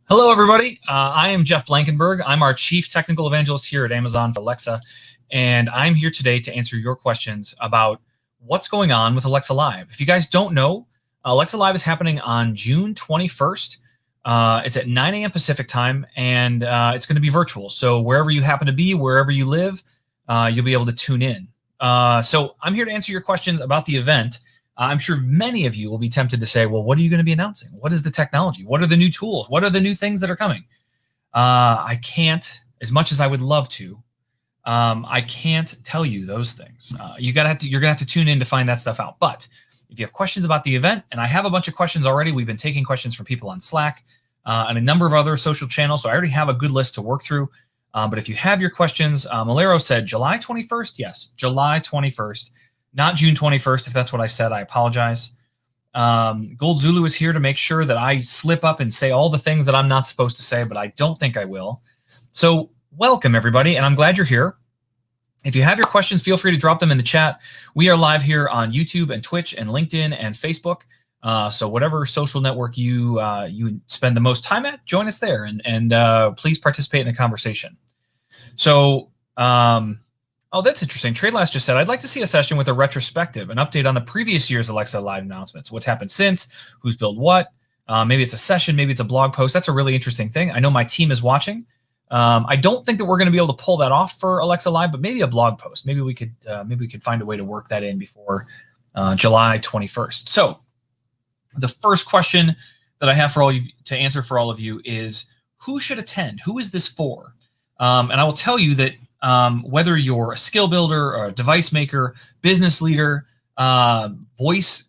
Hello, everybody. I am Jeff Blankenburg. I'm our Chief Technical Evangelist here at Amazon for Alexa, and I'm here today to answer your questions about what's going on with Alexa Live. If you guys don't know, Alexa Live is happening on June 21st. It's at 9 a.m. Pacific time, and it's going to be virtual. So wherever you happen to be, wherever you live, you'll be able to tune in. So I'm here to answer your questions about the event. I'm sure many of you will be tempted to say, well, what are you going to be announcing? What is the technology? What are the new tools? What are the new things that are coming? I can't, as much as I would love to, I can't tell you those things. You're going to have to tune in to find that stuff out. But if you have questions about the event, and I have a bunch of questions already, we've been taking questions from people on Slack and a number of other social channels. So I already have a good list to work through. But if you have your questions, Malero said July 21st. Yes, July 21st. Not June 21st, if that's what I said, I apologize. Gold Zulu is here to make sure that I slip up and say all the things that I'm not supposed to say, but I don't think I will. So welcome, everybody, and I'm glad you're here. If you have your questions, feel free to drop them in the chat. We are live here on YouTube and Twitch and LinkedIn and Facebook. So whatever social network you spend the most time at, join us there, and please participate in the conversation. So, oh, that's interesting. TradeLast just said, I'd like to see a session with a retrospective, an update on the previous year's Alexa Live announcements. What's happened since, who's built what. Maybe it's a session, maybe it's a blog post. That's a really interesting thing. I know my team is watching. I don't think that we're going to be able to pull that off for Alexa Live, but maybe a blog post. Maybe we could find a way to work that in before July 21st. So the first question that I have for all you to answer for all of you is, who should attend? Who is this for? And I will tell you that whether you're a skill builder or a device maker, business leader, voice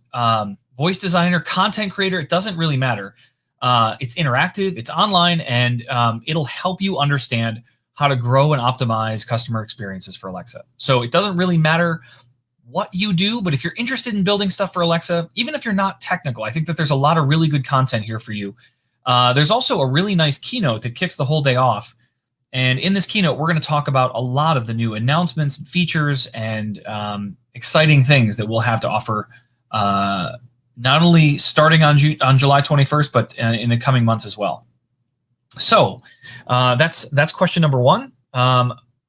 designer, content creator, it doesn't really matter. It's interactive, it's online, and it'll help you understand how to grow and optimize customer experiences for Alexa. So it doesn't really matter what you do, but if you're interested in building stuff for Alexa, even if you're not technical, I think that there's a lot of really good content here for you. There's also a really nice keynote that kicks the whole day off. And in this keynote, we're going to talk about a lot of the new announcements and features and exciting things that we'll have to offer, not only starting on July 21st, but in the coming months as well. So that's question number one.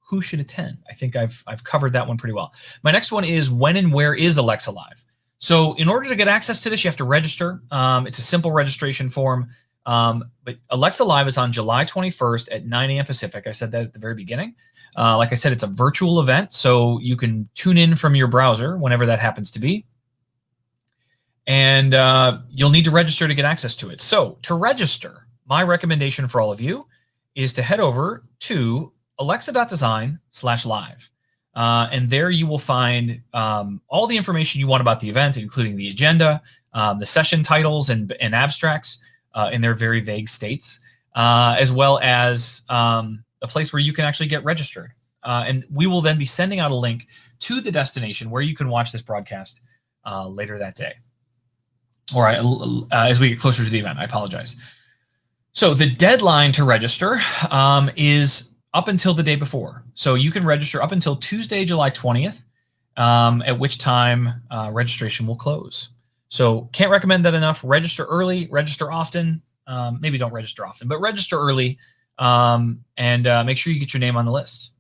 Who should attend? I think I've covered that one pretty well. My next one is, when and where is Alexa Live? So in order to get access to this, you have to register. It's a simple registration form. But Alexa Live is on July 21st at 9 a.m. Pacific. I said that at the very beginning. Like I said, it's a virtual event, so you can tune in from your browser whenever that happens to be. And you'll need to register to get access to it. So to register, my recommendation for all of you is to head over to alexa.design/live. And there you will find all the information you want about the event, including the agenda, the session titles and abstracts, in their very vague states, as well as a place where you can actually get registered. And we will then be sending out a link to the destination where you can watch this broadcast later that day. All right, as we get closer to the event, I apologize. So the deadline to register is up until the day before. So you can register up until Tuesday, July 20th, at which time registration will close. So can't recommend that enough. Register early, register often. Maybe don't register often, but register early, and make sure you get your name on the list.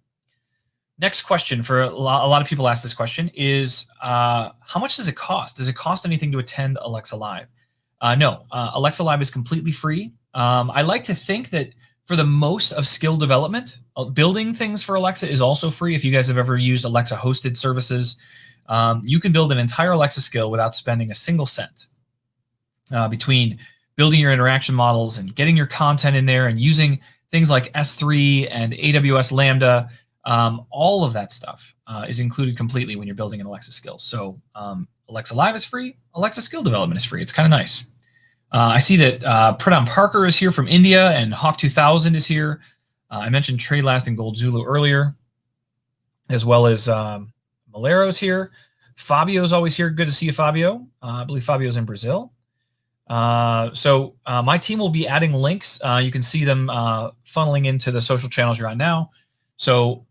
Next question, for a lot of people ask this question, is how much does it cost? Does it cost anything to attend Alexa Live? No, Alexa Live is completely free. I like to think that for the most of skill development, building things for Alexa is also free. If you guys have ever used Alexa hosted services, you can build an entire Alexa skill without spending a single cent. Between building your interaction models and getting your content in there and using things like S3 and AWS Lambda, all of that stuff is included completely when you're building an Alexa skill. So Alexa Live is free. Alexa skill development is free. It's kind of nice. I see that Pradhan Parker is here from India, and Hawk 2000 is here. I mentioned TradeLast and Gold Zulu earlier, as well as Malero's here. Fabio's always here. Good to see you, Fabio. I believe Fabio's in Brazil. So my team will be adding links. You can see them funneling into the social channels you're on now. So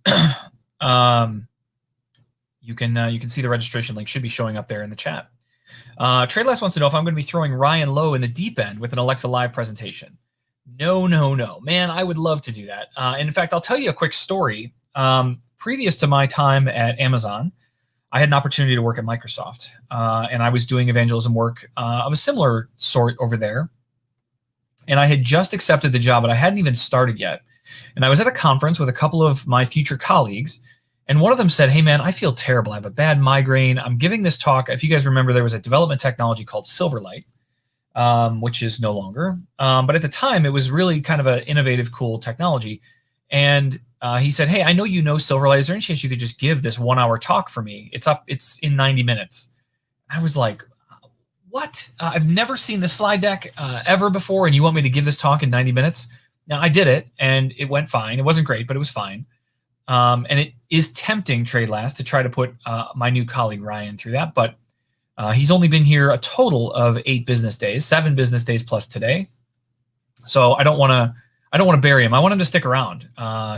you can see the registration link should be showing up there in the chat. TradeLast wants to know if I'm going to be throwing Ryan Lowe in the deep end with an Alexa Live presentation. No, no, no. Man, I would love to do that. And in fact, I'll tell you a quick story. Previous to my time at Amazon, I had an opportunity to work at Microsoft, and I was doing evangelism work of a similar sort over there. And I had just accepted the job, but I hadn't even started yet. And I was at a conference with a couple of my future colleagues, and one of them said, "Hey, man, I feel terrible. I have a bad migraine. I'm giving this talk." If you guys remember, there was a development technology called Silverlight, which is no longer. But at the time, it was really kind of an innovative, cool technology. And he said, "Hey, I know you know Silverlight. Is there any chance you could just give this 1-hour talk for me? It's in 90 minutes." I was like, "What? I've never seen this slide deck ever before, and you want me to give this talk in 90 minutes?" Now, I did it, and it went fine. It wasn't great, but it was fine. And it is tempting, Trade Last, to try to put my new colleague Ryan through that, but he's only been here a total of 8 business days, 7 business days plus today. So I don't want to bury him. I want him to stick around.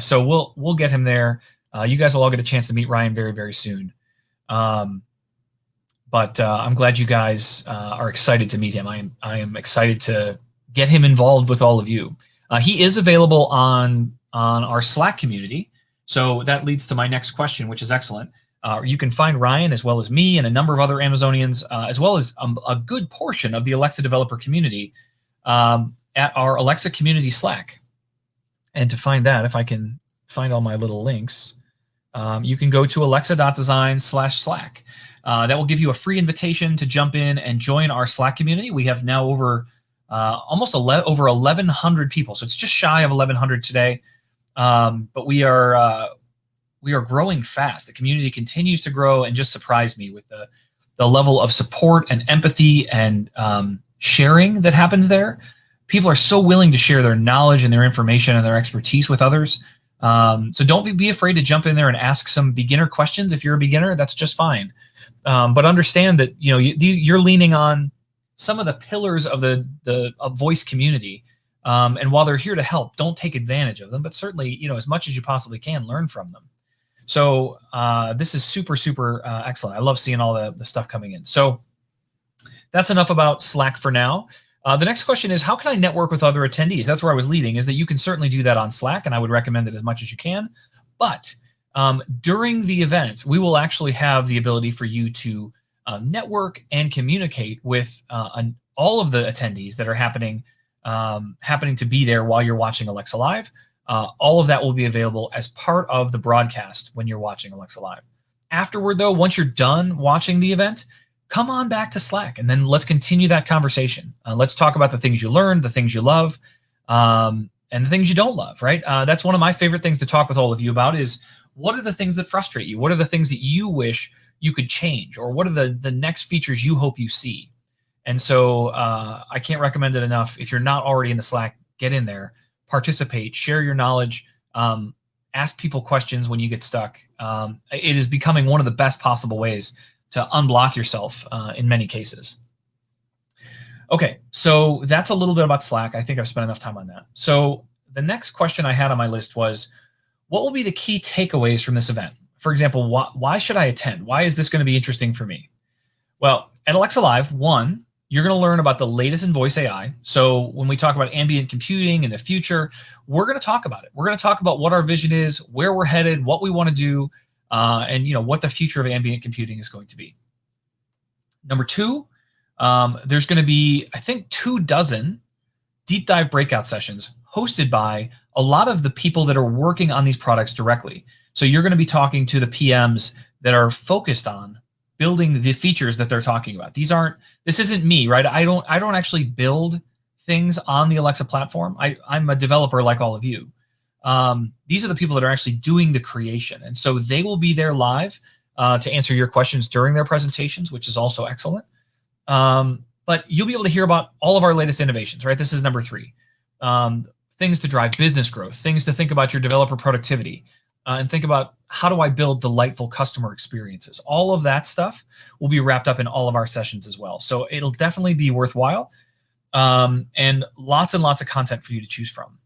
So we'll get him there. You guys will all get a chance to meet Ryan very, very soon. But I'm glad you guys are excited to meet him. I am excited to get him involved with all of you. He is available on our Slack community. So that leads to my next question, which is excellent. You can find Ryan as well as me and a number of other Amazonians, as well as a good portion of the Alexa developer community at our Alexa community Slack. And to find that, if I can find all my little links, you can go to alexa.design/Slack. That will give you a free invitation to jump in and join our Slack community. We have now over 1,100 people, so it's just shy of 1,100 today. But we are growing fast. The community continues to grow and just surprise me with the level of support and empathy and sharing that happens there. People are so willing to share their knowledge and their information and their expertise with others. So don't be afraid to jump in there and ask some beginner questions. If you're a beginner, that's just fine. But understand that you're leaning on some of the pillars of the voice community. And while they're here to help, don't take advantage of them, but certainly, as much as you possibly can, learn from them. So this is super, super excellent. I love seeing all the stuff coming in. So that's enough about Slack for now. The next question is, how can I network with other attendees? That's where I was leading, is that you can certainly do that on Slack, and I would recommend it as much as you can. But during the event, we will actually have the ability for you to network and communicate with all of the attendees that are happening to be there while you're watching Alexa Live. All of that will be available as part of the broadcast when you're watching Alexa Live. Afterward, though, once you're done watching the event, come on back to Slack, and then let's continue that conversation. Let's talk about the things you learned, the things you love, and the things you don't love, right? That's one of my favorite things to talk with all of you about is, what are the things that frustrate you? What are the things that you wish you could change? Or what are the next features you hope you see? And so I can't recommend it enough. If you're not already in the Slack, get in there, participate, share your knowledge, ask people questions when you get stuck. It is becoming one of the best possible ways to unblock yourself in many cases. Okay, so that's a little bit about Slack. I think I've spent enough time on that. So the next question I had on my list was, what will be the key takeaways from this event? For example, why should I attend? Why is this going to be interesting for me? Well, at Alexa Live, one, you're going to learn about the latest in voice AI. So when we talk about ambient computing in the future, we're going to talk about it. We're going to talk about what our vision is, where we're headed, what we want to do, and what the future of ambient computing is going to be. Number two, there's going to be, I think, 24 deep dive breakout sessions hosted by a lot of the people that are working on these products directly. So you're going to be talking to the PMs that are focused on building the features that they're talking about. This isn't me, right? I don't actually build things on the Alexa platform. I'm a developer like all of you. These are the people that are actually doing the creation. And so they will be there live to answer your questions during their presentations, which is also excellent. But you'll be able to hear about all of our latest innovations, right? This is number 3. Things to drive business growth, things to think about your developer productivity, and think about, how do I build delightful customer experiences? All of that stuff will be wrapped up in all of our sessions as well. So it'll definitely be worthwhile, and lots of content for you to choose from.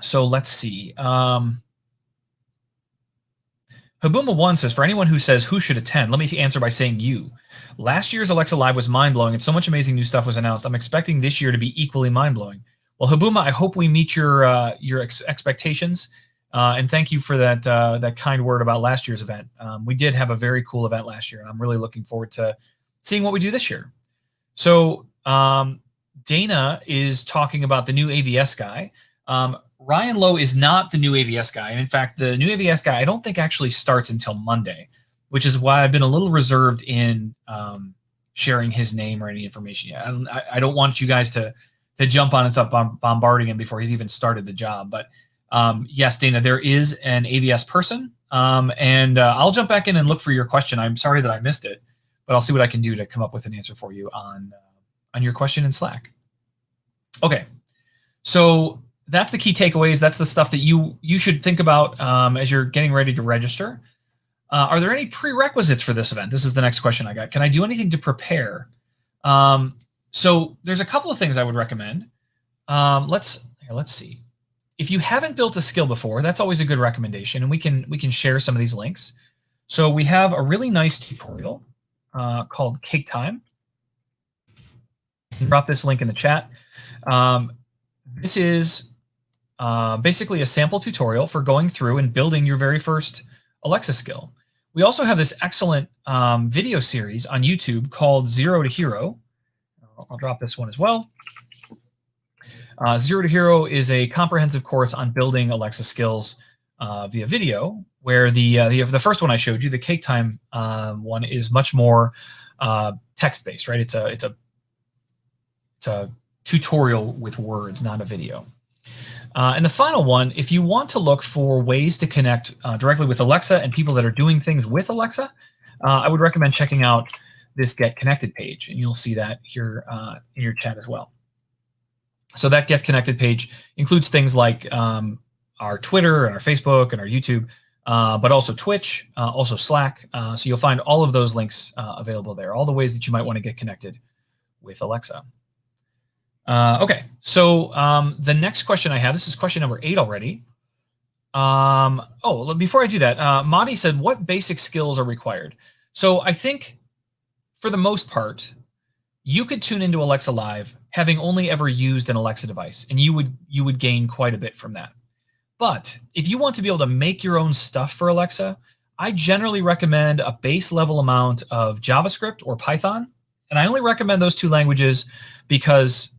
So let's see. Habuma1 says, for anyone who says who should attend, let me answer by saying you. Last year's Alexa Live was mind-blowing and so much amazing new stuff was announced. I'm expecting this year to be equally mind-blowing. Well, Habuma, I hope we meet your expectations, and thank you for that kind word about last year's event. We did have a very cool event last year, and I'm really looking forward to seeing what we do this year. So Dana is talking about the new AVS guy. Ryan Lowe is not the new AVS guy. And in fact, the new AVS guy, I don't think actually starts until Monday, which is why I've been a little reserved in sharing his name or any information yet. I don't want you guys to jump on and start bombarding him before he's even started the job. But yes, Dana, there is an AVS person. And I'll jump back in and look for your question. I'm sorry that I missed it, but I'll see what I can do to come up with an answer for you on your question in Slack. Okay, so that's the key takeaways. That's the stuff that you should think about as you're getting ready to register. Are there any prerequisites for this event? This is the next question I got. Can I do anything to prepare? So there's a couple of things I would recommend. Let's see. If you haven't built a skill before, that's always a good recommendation, and we can share some of these links. So we have a really nice tutorial called Cake Time. Drop this link in the chat. This is basically a sample tutorial for going through and building your very first Alexa skill. We also have this excellent video series on YouTube called Zero to Hero. I'll drop this one as well. Zero to Hero is a comprehensive course on building Alexa skills via video, where the first one I showed you, the Cake Time one, is much more text-based, right? It's a tutorial with words, not a video. And the final one, if you want to look for ways to connect directly with Alexa and people that are doing things with Alexa, I would recommend checking out this Get Connected page, and you'll see that here in your chat as well. So that Get Connected page includes things like our Twitter and our Facebook and our YouTube, but also Twitch, also Slack. So you'll find all of those links available there, all the ways that you might want to get connected with Alexa. Okay, so the next question I have, this is question number 8 already. Before I do that, Madi said, what basic skills are required? So I think for the most part, you could tune into Alexa Live having only ever used an Alexa device, and you would gain quite a bit from that. But if you want to be able to make your own stuff for Alexa, I generally recommend a base level amount of JavaScript or Python. And I only recommend those two languages because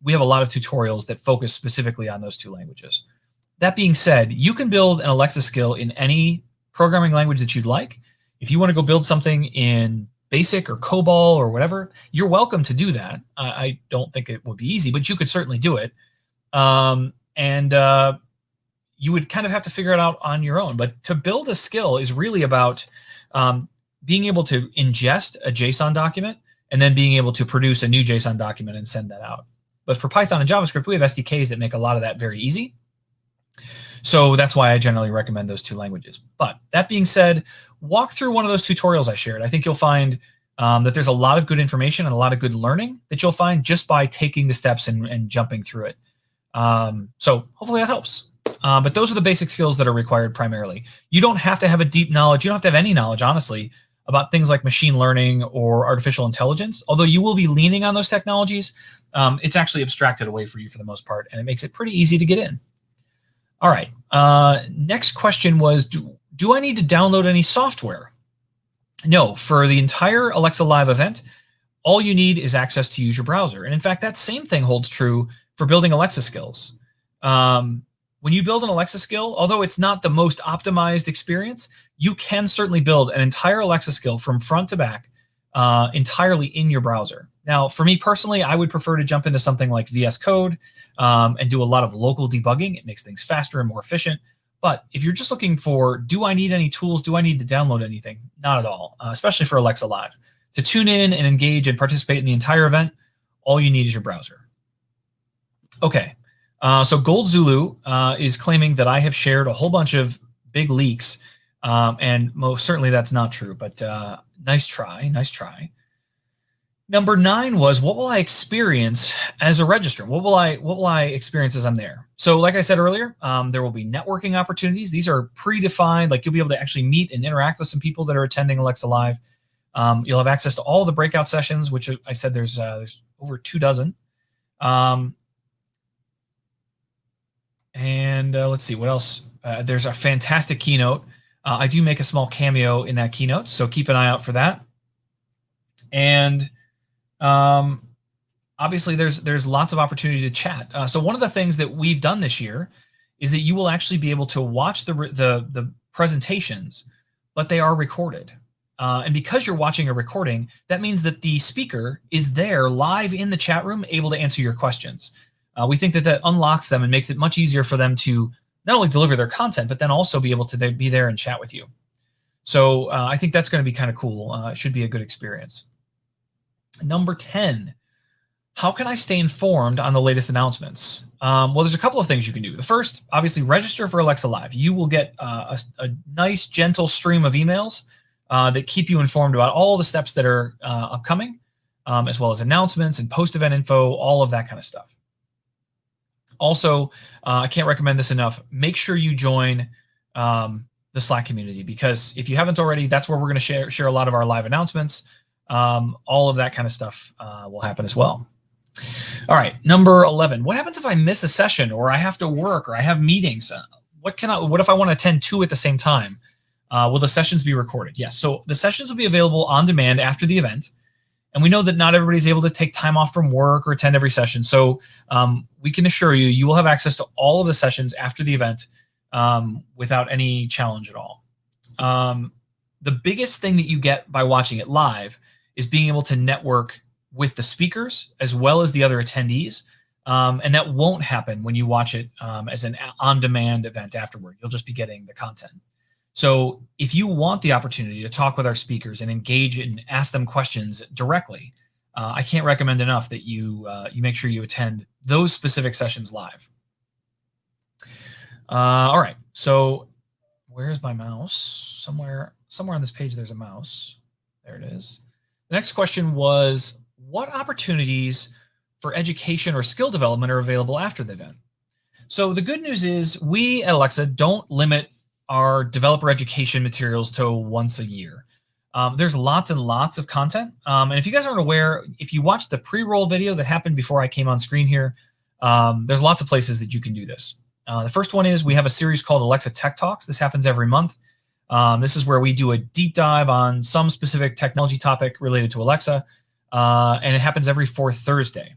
we have a lot of tutorials that focus specifically on those two languages. That being said, you can build an Alexa skill in any programming language that you'd like. If you want to go build something in BASIC or COBOL or whatever, you're welcome to do that. I don't think it would be easy, but you could certainly do it. You would kind of have to figure it out on your own. But to build a skill is really about being able to ingest a JSON document and then being able to produce a new JSON document and send that out. But for Python and JavaScript, we have SDKs that make a lot of that very easy. So that's why I generally recommend those two languages. But that being said, walk through one of those tutorials I shared. I think you'll find that there's a lot of good information and a lot of good learning that you'll find just by taking the steps and jumping through it. So hopefully that helps. But those are the basic skills that are required primarily. You don't have to have a deep knowledge. You don't have to have any knowledge, honestly, about things like machine learning or artificial intelligence. Although you will be leaning on those technologies, it's actually abstracted away for you for the most part, and it makes it pretty easy to get in. All right. Next question was, do I need to download any software? No. For the entire Alexa Live event, all you need is access to use your browser. And in fact, that same thing holds true for building Alexa skills. When you build an Alexa skill, although it's not the most optimized experience, you can certainly build an entire Alexa skill from front to back entirely in your browser. Now, for me personally, I would prefer to jump into something like VS Code and do a lot of local debugging. It makes things faster and more efficient. But if you're just looking for, do I need any tools? Do I need to download anything? Not at all, especially for Alexa Live. To tune in and engage and participate in the entire event, all you need is your browser. Okay. So Gold Zulu is claiming that I have shared a whole bunch of big leaks, and most certainly that's not true, but nice try, nice try. Number 9 was, what will I experience as a registrant? What will I experience as I'm there? So like I said earlier, there will be networking opportunities. These are predefined, like you'll be able to actually meet and interact with some people that are attending Alexa Live. You'll have access to all the breakout sessions, which I said there's over 24. And let's see what else. There's a fantastic keynote. I do make a small cameo in that keynote, so keep an eye out for that. And obviously, there's lots of opportunity to chat. So one of the things that we've done this year is that you will actually be able to watch the presentations, but they are recorded. And because you're watching a recording, that means that the speaker is there live in the chat room, able to answer your questions. We think that unlocks them and makes it much easier for them to not only deliver their content, but then also be able to be there and chat with you. So I think that's going to be kind of cool. It should be a good experience. Number 10, how can I stay informed on the latest announcements? Well, there's a couple of things you can do. The first, obviously, register for Alexa Live. You will get a nice, gentle stream of emails that keep you informed about all the steps that are upcoming, as well as announcements and post-event info, all of that kind of stuff. Also, I can't recommend this enough. Make sure you join the Slack community, because if you haven't already, that's where we're going to share a lot of our live announcements. All of that kind of stuff will happen as well. All right, number 11. What happens if I miss a session, or I have to work, or I have meetings? What if I want to attend 2 at the same time? Will the sessions be recorded? Yes. So the sessions will be available on demand after the event. And we know that not everybody's able to take time off from work or attend every session. So we can assure you, you will have access to all of the sessions after the event without any challenge at all. The biggest thing that you get by watching it live is being able to network with the speakers as well as the other attendees. And that won't happen when you watch it as an on-demand event afterward. You'll just be getting the content. So if you want the opportunity to talk with our speakers and engage and ask them questions directly, I can't recommend enough that you make sure you attend those specific sessions live. All right, so where's my mouse? Somewhere on this page there's a mouse. There it is. The next question was, what opportunities for education or skill development are available after the event? So the good news is we at Alexa don't limit our developer education materials to once a year. There's lots and lots of content. And if you guys aren't aware, if you watch the pre-roll video that happened before I came on screen here, there's lots of places that you can do this. The first one is we have a series called Alexa Tech Talks. This happens every month. This is where we do a deep dive on some specific technology topic related to Alexa, and it happens every 4th Thursday.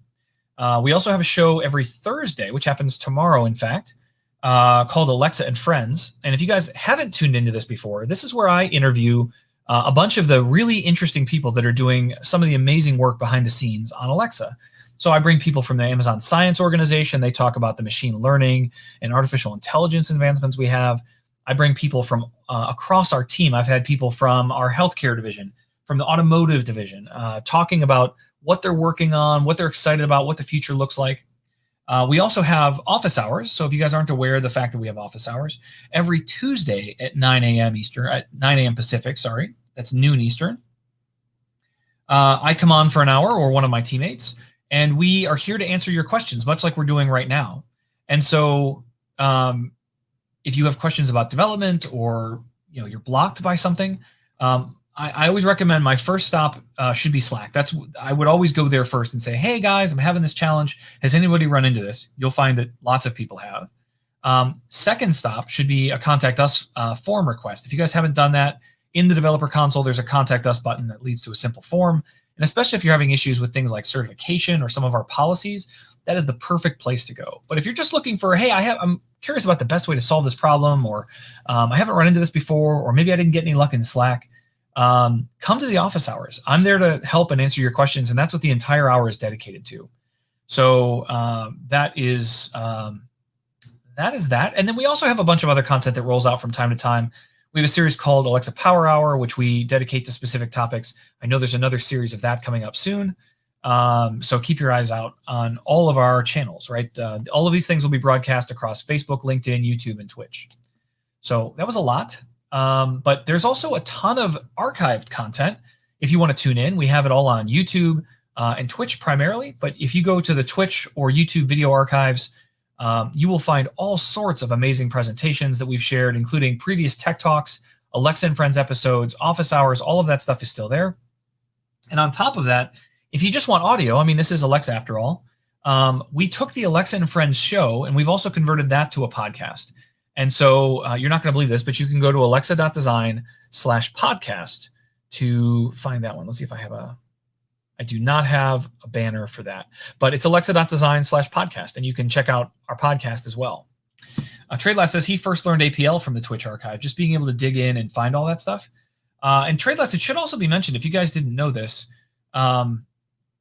We also have a show every Thursday, which happens tomorrow, in fact, called Alexa and Friends. And if you guys haven't tuned into this before, this is where I interview a bunch of the really interesting people that are doing some of the amazing work behind the scenes on Alexa. So I bring people from the Amazon Science Organization. They talk about the machine learning and artificial intelligence advancements we have. I bring people from across our team. I've had people from our healthcare division, from the automotive division, talking about what they're working on, what they're excited about, what the future looks like. We also have office hours. So if you guys aren't aware of the fact that we have office hours, every Tuesday at 9 a.m. Eastern, at 9 a.m. Pacific, sorry, that's noon Eastern. I come on for an hour, or one of my teammates, and we are here to answer your questions, much like we're doing right now. And so if you have questions about development, or you're blocked by something, I always recommend my first stop should be Slack. I would always go there first and say, hey guys, I'm having this challenge. Has anybody run into this? You'll find that lots of people have. Second stop should be a contact us form request. If you guys haven't done that, in the developer console, there's a contact us button that leads to a simple form. And especially if you're having issues with things like certification or some of our policies, that is the perfect place to go. But if you're just looking for, hey, I'm curious about the best way to solve this problem, or I haven't run into this before, or maybe I didn't get any luck in Slack, come to the office hours. I'm there to help and answer your questions, and that's what the entire hour is dedicated to. So that is that. And then we also have a bunch of other content that rolls out from time to time. We have a series called Alexa Power Hour, which we dedicate to specific topics. I know there's another series of that coming up soon. So keep your eyes out on all of our channels, right? All of these things will be broadcast across Facebook, LinkedIn, YouTube, and Twitch. So that was a lot. But there's also a ton of archived content. If you want to tune in, we have it all on YouTube and Twitch primarily. But if you go to the Twitch or YouTube video archives, you will find all sorts of amazing presentations that we've shared, including previous Tech Talks, Alexa and Friends episodes, office hours. All of that stuff is still there. And on top of that, if you just want audio, I mean, this is Alexa after all, We took the Alexa and Friends show, and we've also converted that to a podcast. And so you're not going to believe this, but you can go to alexa.design/podcast to find that one. Let's see if I have I do not have a banner for that, but it's alexa.design/podcast, and you can check out our podcast as well. TradeLast says he first learned APL from the Twitch archive, just being able to dig in and find all that stuff. And TradeLast, it should also be mentioned, if you guys didn't know this,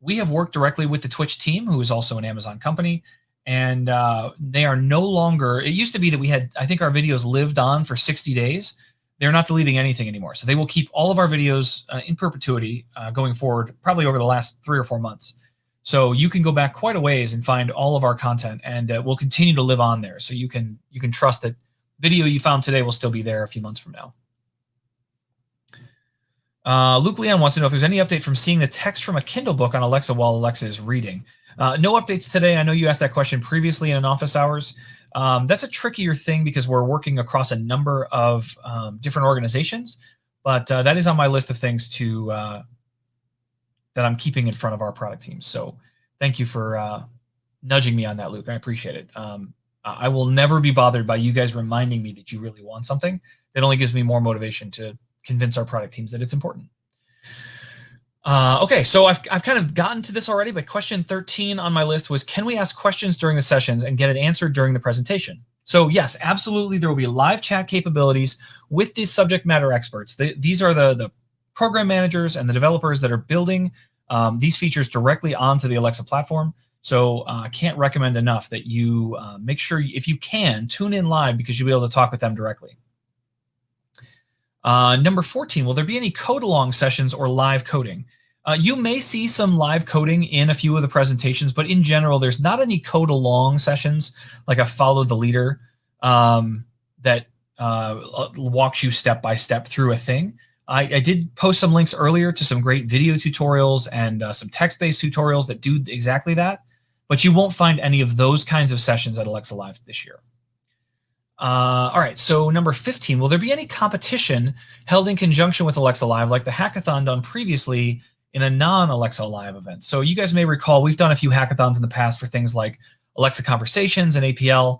we have worked directly with the Twitch team, who is also an Amazon company, and they are no longer, it used to be that we had, I think our videos lived on for 60 days. They're not deleting anything anymore. So they will keep all of our videos in perpetuity going forward, probably over the last 3 or 4 months. So you can go back quite a ways and find all of our content, and we'll continue to live on there. So you can trust that video you found today will still be there a few months from now. Luke Leon wants to know if there's any update from seeing the text from a Kindle book on Alexa while Alexa is reading. No updates today. I know you asked that question previously in office hours. That's a trickier thing because we're working across a number of different organizations, but that is on my list of things to that I'm keeping in front of our product teams. So thank you for nudging me on that, Luke. I appreciate it. I will never be bothered by you guys reminding me that you really want something. It only gives me more motivation to convince our product teams that it's important. Okay, so I've kind of gotten to this already, but question 13 on my list was, can we ask questions during the sessions and get it answered during the presentation? So yes, absolutely, there will be live chat capabilities with these subject matter experts. These are the program managers and the developers that are building these features directly onto the Alexa platform. So I can't recommend enough that you make sure, if you can, tune in live because you'll be able to talk with them directly. Number 14, will there be any code-along sessions or live coding? You may see some live coding in a few of the presentations, but in general, there's not any code-along sessions like a follow the leader that walks you step by step through a thing. I did post some links earlier to some great video tutorials and some text-based tutorials that do exactly that, but you won't find any of those kinds of sessions at Alexa Live this year. All right, so number 15, will there be any competition held in conjunction with Alexa Live like the hackathon done previously in a non-Alexa Live event? So you guys may recall we've done a few hackathons in the past for things like Alexa Conversations and APL.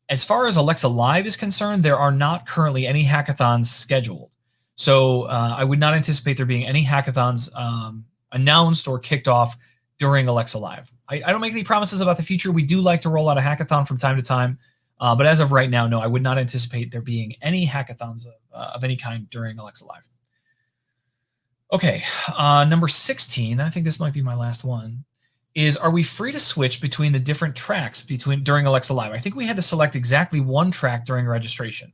As far as Alexa Live is concerned, there are not currently any hackathons scheduled. So I would not anticipate there being any hackathons announced or kicked off during Alexa Live. I don't make any promises about the future. We do like to roll out a hackathon from time to time. But as of right now, no, I would not anticipate there being any hackathons of any kind during Alexa Live. Okay, number 16, I think this might be my last one, is are we free to switch between the different tracks during Alexa Live? I think we had to select exactly one track during registration.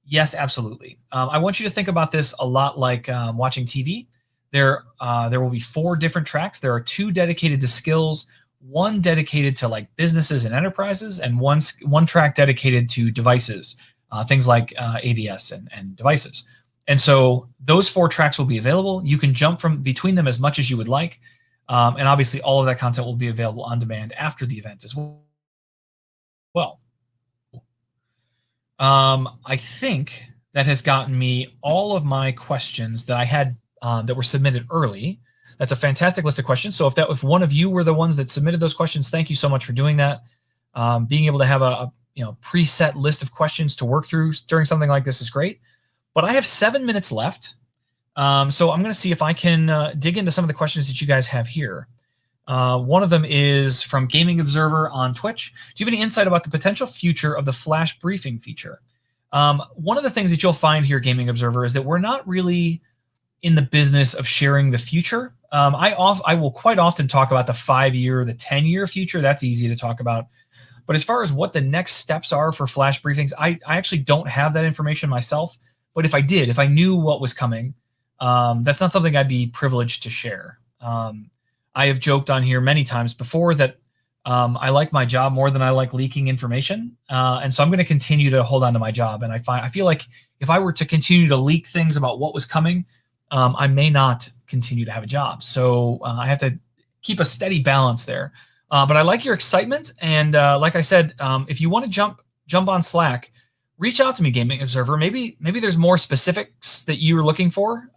Yes, absolutely. I want you to think about this a lot like watching TV. There will be 4 different tracks. There are 2 dedicated to skills, 1 dedicated to like businesses and enterprises, and one track dedicated to devices, things like AVS and devices. And so those 4 tracks will be available. You can jump from between them as much as you would like. And obviously all of that content will be available on demand after the event as well. I think that has gotten me all of my questions that I had that were submitted early. That's a fantastic list of questions. So if one of you were the ones that submitted those questions, thank you so much for doing that. Being able to have a preset list of questions to work through during something like this is great. But I have 7 minutes left. So I'm going to see if I can dig into some of the questions that you guys have here. One of them is from Gaming Observer on Twitch. Do you have any insight about the potential future of the flash briefing feature? One of the things that you'll find here, Gaming Observer, is that we're not really in the business of sharing the future. I will quite often talk about the 5-year, the 10-year future. That's easy to talk about. But as far as what the next steps are for flash briefings, I actually don't have that information myself. But if I did, if I knew what was coming, that's not something I'd be privileged to share. I have joked on here many times before that I like my job more than I like leaking information. And so I'm going to continue to hold on to my job. And I feel like if I were to continue to leak things about what was coming, I may not continue to have a job. So I have to keep a steady balance there. But I like your excitement. And like I said, if you want to jump on Slack, reach out to me, Gaming Observer. Maybe there's more specifics that you're looking for.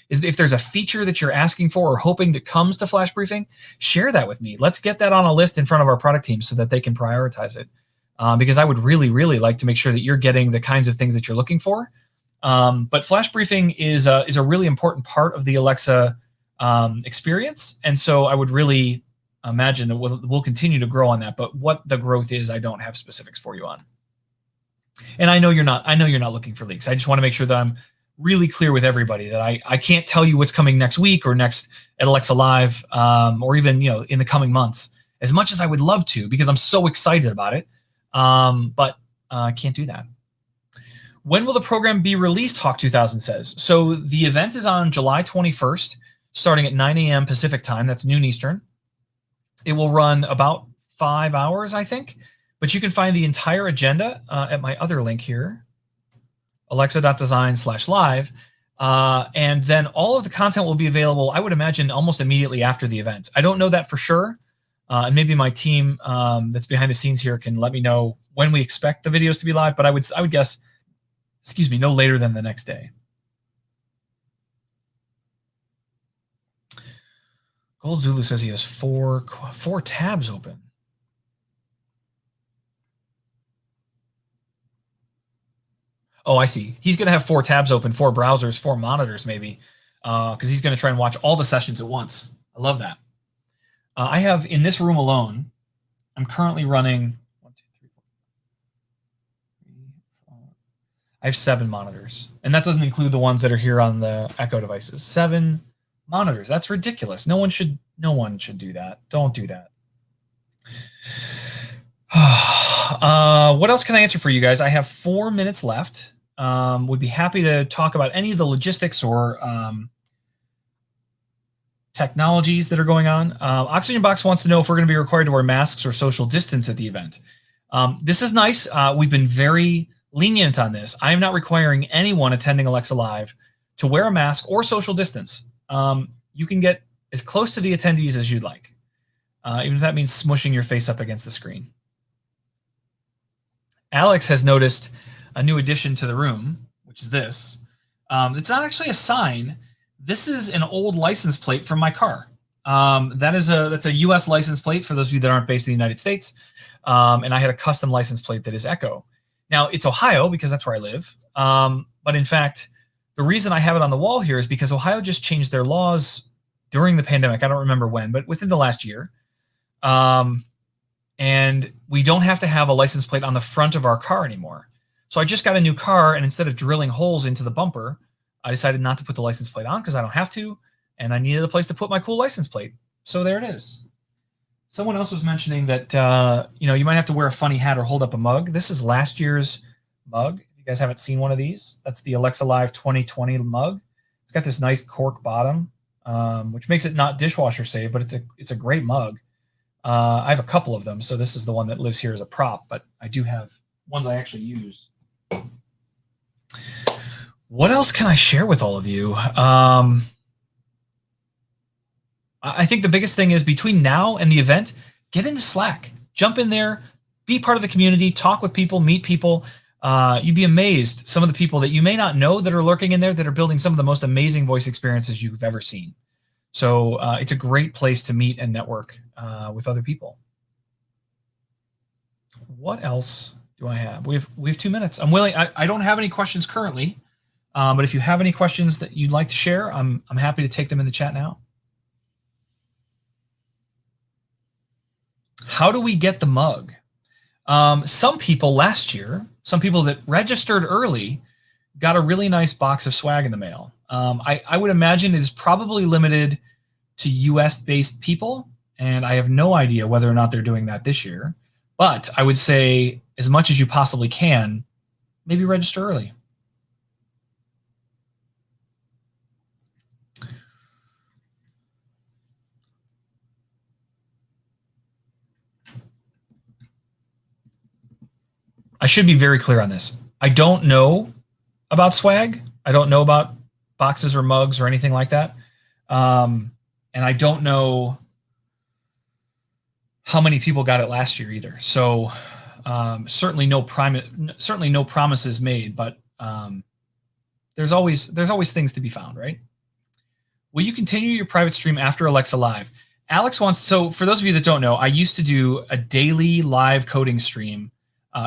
If there's a feature that you're asking for or hoping that comes to Flash Briefing, share that with me. Let's get that on a list in front of our product team so that they can prioritize it. Because I would really, really like to make sure that you're getting the kinds of things that you're looking for. But Flash Briefing is a really important part of the Alexa experience, and so I would really imagine that we'll continue to grow on that. But what the growth is, I don't have specifics for you on. And I know you're not looking for leaks. I just want to make sure that I'm really clear with everybody that I can't tell you what's coming next week or next at Alexa Live, or even in the coming months, as much as I would love to, because I'm so excited about it. But I can't do that. When will the program be released? Hawk 2000 says. So the event is on July 21st, starting at 9 a.m. Pacific time. That's noon Eastern. It will run about 5 hours, I think. But you can find the entire agenda at my other link here, alexa.design/live. And then all of the content will be available, I would imagine, almost immediately after the event. I don't know that for sure. And maybe my team that's behind the scenes here can let me know when we expect the videos to be live. But I would guess, no later than the next day. Gold Zulu says he has four tabs open. Oh, I see. He's going to have 4 tabs open, 4 browsers, 4 monitors, maybe, because he's going to try and watch all the sessions at once. I love that. I have, in this room alone, I'm currently running 1, 2, 3, 4, 3, 4. I have 7 monitors, and that doesn't include the ones that are here on the Echo devices. 7 monitors. That's ridiculous. No one should do that. Don't do that. What else can I answer for you guys? I have 4 minutes left. Would be happy to talk about any of the logistics or technologies that are going on. Oxygen Box wants to know if we're going to be required to wear masks or social distance at the event. This is nice. We've been very lenient on this. I am not requiring anyone attending Alexa Live to wear a mask or social distance. You can get as close to the attendees as you'd like, even if that means smushing your face up against the screen. Alex has noticed a new addition to the room, which is this. It's not actually a sign. This is an old license plate from my car. That's a U.S. license plate for those of you that aren't based in the United States. And I had a custom license plate that is Echo. Now, it's Ohio because that's where I live. But in fact, the reason I have it on the wall here is because Ohio just changed their laws during the pandemic. I don't remember when, but within the last year. And we don't have to have a license plate on the front of our car anymore. So I just got a new car, and instead of drilling holes into the bumper, I decided not to put the license plate on because I don't have to, and I needed a place to put my cool license plate. So there it is. Someone else was mentioning that you might have to wear a funny hat or hold up a mug. This is last year's mug. If you guys haven't seen one of these, that's the Alexa Live 2020 mug. It's got this nice cork bottom, which makes it not dishwasher safe, but it's a great mug. I have a couple of them, so this is the one that lives here as a prop, but I do have ones I actually use. What else can I share with all of you? I think the biggest thing is between now and the event, get into Slack. Jump in there, be part of the community, talk with people, meet people. You'd be amazed some of the people that you may not know that are lurking in there that are building some of the most amazing voice experiences you've ever seen. So it's a great place to meet and network with other people. What else do I have? We have 2 minutes. I'm willing. I don't have any questions currently, but if you have any questions that you'd like to share, I'm happy to take them in the chat now. How do we get the mug? Some people last year, some people that registered early, got a really nice box of swag in the mail. I would imagine it is probably limited to US-based people, and I have no idea whether or not they're doing that this year. But I would say, as much as you possibly can, maybe register early. I should be very clear on this. I don't know about swag. I don't know about boxes or mugs or anything like that. And I don't know how many people got it last year either. So Certainly no promises made, but there's always things to be found, right? Will you continue your private stream after Alexa Live? Alex wants, so for those of you that don't know, I used to do a daily live coding stream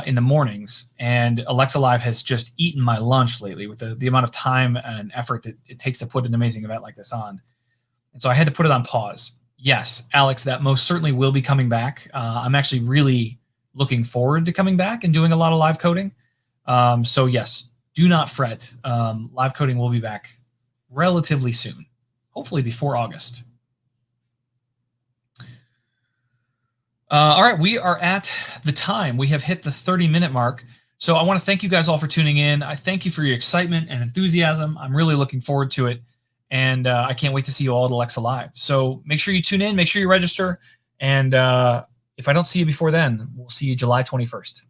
in the mornings, and Alexa Live has just eaten my lunch lately with the amount of time and effort that it takes to put an amazing event like this on. And so I had to put it on pause. Yes, Alex, that most certainly will be coming back. I'm actually really looking forward to coming back and doing a lot of live coding. So yes, do not fret. Live coding will be back relatively soon, hopefully before August. All right, we are at the time. We have hit the 30-minute mark. So I want to thank you guys all for tuning in. I thank you for your excitement and enthusiasm. I'm really looking forward to it. And I can't wait to see you all at Alexa Live. So make sure you tune in, make sure you register. And if I don't see you before then, we'll see you July 21st.